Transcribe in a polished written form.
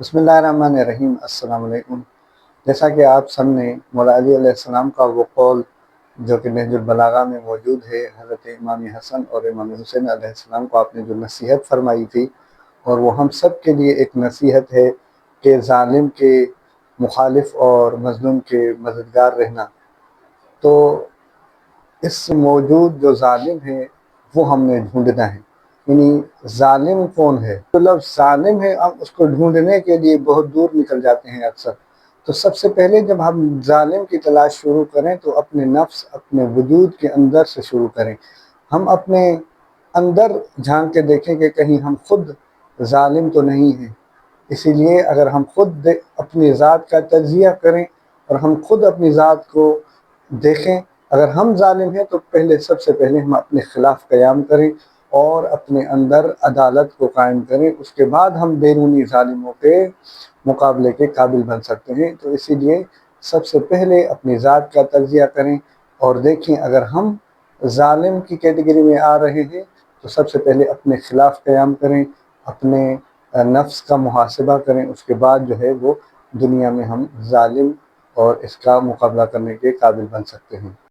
بسم اللہ الرحمن الرحیم۔ السلام علیکم۔ جیسا کہ آپ سب نے مولا علی علیہ السلام کا وہ قول جو کہ نہج البلاغہ میں موجود ہے، حضرت امام حسن اور امام حسین علیہ السلام کو آپ نے جو نصیحت فرمائی تھی، اور وہ ہم سب کے لیے ایک نصیحت ہے کہ ظالم کے مخالف اور مظلوم کے مددگار رہنا۔ تو اس موجود جو ظالم ہے وہ ہم نے ڈھونڈنا ہے، یعنی ظالم کون ہے؟ جو لفظ ظالم ہے ہم اس کو ڈھونڈنے کے لیے بہت دور نکل جاتے ہیں اکثر۔ تو سب سے پہلے جب ہم ظالم کی تلاش شروع کریں تو اپنے نفس، اپنے وجود کے اندر سے شروع کریں۔ ہم اپنے اندر جھانک کے دیکھیں کہ کہیں ہم خود ظالم تو نہیں ہیں۔ اسی لیے اگر ہم خود اپنی ذات کا تجزیہ کریں اور ہم خود اپنی ذات کو دیکھیں، اگر ہم ظالم ہیں تو سب سے پہلے ہم اپنے خلاف قیام کریں اور اپنے اندر عدالت کو قائم کریں، اس کے بعد ہم بیرونی ظالموں کے مقابلے کے قابل بن سکتے ہیں۔ تو اسی لیے سب سے پہلے اپنی ذات کا تجزیہ کریں اور دیکھیں اگر ہم ظالم کی کیٹیگری میں آ رہے ہیں تو سب سے پہلے اپنے خلاف قیام کریں، اپنے نفس کا محاسبہ کریں، اس کے بعد جو ہے وہ دنیا میں ہم ظالم اور اس کا مقابلہ کرنے کے قابل بن سکتے ہیں۔